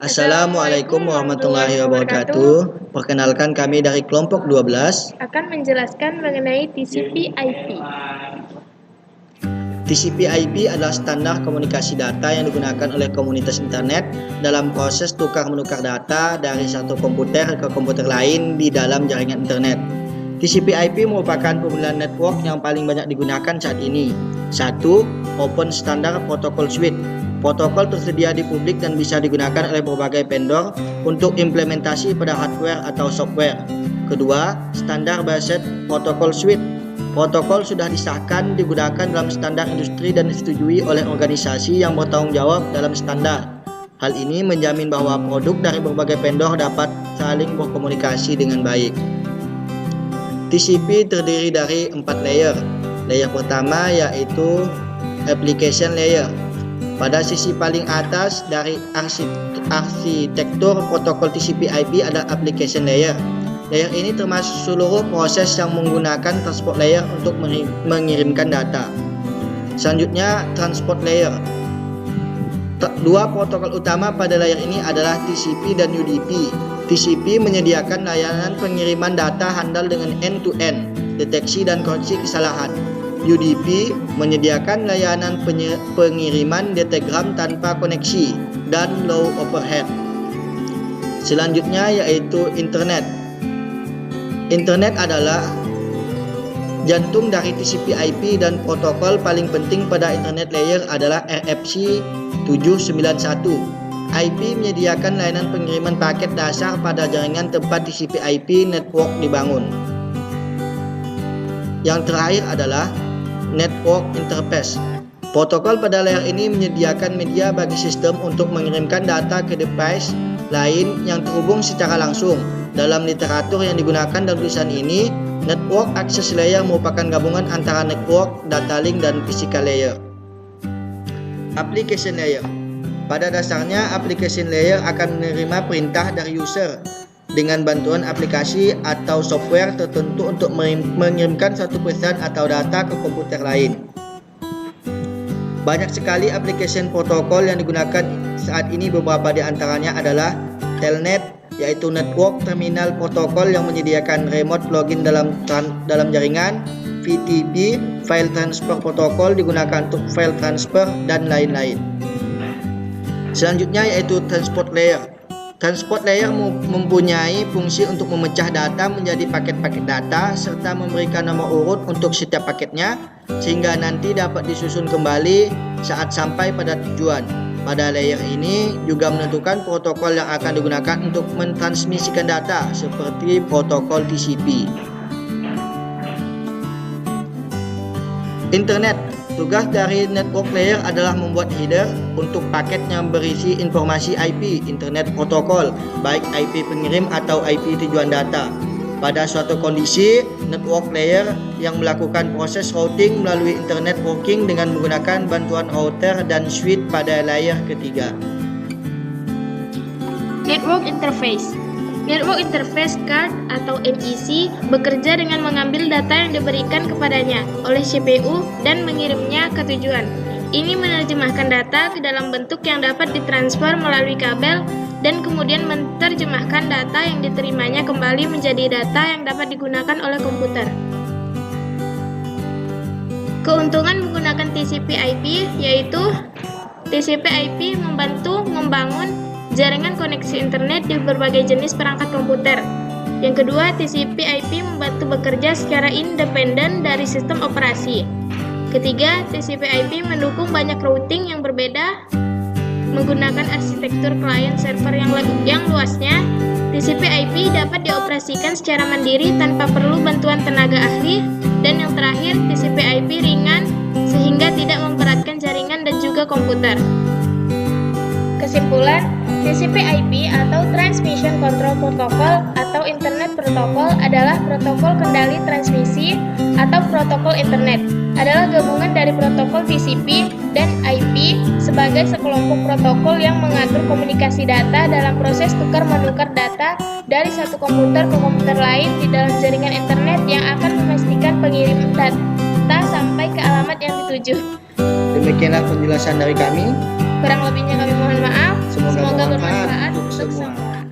Assalamualaikum warahmatullahi wabarakatuh. Perkenalkan kami dari kelompok 12 akan menjelaskan mengenai TCP/IP. TCP/IP adalah standar komunikasi data yang digunakan oleh komunitas internet dalam proses tukar-menukar data dari satu komputer ke komputer lain di dalam jaringan internet. TCP/IP merupakan pemilihan network yang paling banyak digunakan saat ini. 1. Open Standard Protocol Suite. Protokol tersedia di publik dan bisa digunakan oleh berbagai vendor untuk implementasi pada hardware atau software. Kedua, Standard Based Protocol Suite. Protokol sudah disahkan digunakan dalam standar industri dan disetujui oleh organisasi yang bertanggung jawab dalam standar. Hal ini menjamin bahwa produk dari berbagai vendor dapat saling berkomunikasi dengan baik. TCP terdiri dari 4 layer. Layer pertama yaitu Application Layer. Pada sisi paling atas dari arsitektur protokol TCP/IP adalah Application Layer. Layer ini termasuk seluruh proses yang menggunakan transport layer untuk mengirimkan data. Selanjutnya, Transport Layer. Dua protokol utama pada layer ini adalah TCP dan UDP. TCP menyediakan layanan pengiriman data handal dengan end-to-end, deteksi dan koreksi kesalahan. UDP menyediakan layanan pengiriman datagram tanpa koneksi dan low overhead. Selanjutnya yaitu Internet. Internet adalah jantung dari TCP/IP dan protokol paling penting pada Internet Layer adalah RFC 791. IP menyediakan layanan pengiriman paket dasar pada jaringan tempat TCP/IP network dibangun. Yang terakhir adalah Network Interface. Protokol pada layer ini menyediakan media bagi sistem untuk mengirimkan data ke device lain yang terhubung secara langsung. Dalam literatur yang digunakan dalam tulisan ini, Network Access Layer merupakan gabungan antara network, data link, dan physical layer. Application Layer. Pada dasarnya, Application Layer akan menerima perintah dari user dengan bantuan aplikasi atau software tertentu untuk mengirimkan satu pesan atau data ke komputer lain. Banyak sekali application protokol yang digunakan saat ini, beberapa di antaranya adalah Telnet, yaitu Network Terminal Protocol yang menyediakan remote login dalam jaringan. VTP, File Transfer Protocol, digunakan untuk file transfer dan lain-lain. Selanjutnya yaitu Transport Layer. Transport Layer mempunyai fungsi untuk memecah data menjadi paket-paket data serta memberikan nomor urut untuk setiap paketnya sehingga nanti dapat disusun kembali saat sampai pada tujuan. Pada layer ini juga menentukan protokol yang akan digunakan untuk mentransmisikan data seperti protokol TCP. Internet. Tugas dari network layer adalah membuat header untuk paket yang berisi informasi IP, internet protokol, baik IP pengirim atau IP tujuan data. Pada suatu kondisi, network layer yang melakukan proses routing melalui internet working dengan menggunakan bantuan router dan switch pada layer ketiga. Network Interface. Network Interface Card atau NIC bekerja dengan mengambil data yang diberikan kepadanya oleh CPU dan mengirimnya ke tujuan. Ini menerjemahkan data ke dalam bentuk yang dapat ditransfer melalui kabel dan kemudian menerjemahkan data yang diterimanya kembali menjadi data yang dapat digunakan oleh komputer. Keuntungan menggunakan TCP/IP yaitu TCP/IP membantu membangun jaringan koneksi internet di berbagai jenis perangkat komputer. Yang kedua, TCP/IP membantu bekerja secara independen dari sistem operasi. Ketiga, TCP/IP mendukung banyak routing yang berbeda menggunakan arsitektur client server yang luasnya. TCP/IP dapat dioperasikan secara mandiri tanpa perlu bantuan tenaga ahli. Dan yang terakhir, TCP/IP ringan sehingga tidak memberatkan jaringan dan juga komputer. Kesimpulan, TCP/IP atau Transmission Control Protocol atau Internet Protocol adalah protokol kendali transmisi atau protokol internet. Adalah gabungan dari protokol TCP dan IP sebagai sekelompok protokol yang mengatur komunikasi data dalam proses tukar-menukar data dari satu komputer ke komputer lain di dalam jaringan internet yang akan memastikan pengiriman data sampai ke alamat yang dituju. Demikianlah penjelasan dari kami. Kurang lebihnya kami mohon maaf. Semoga bermanfaat. semua.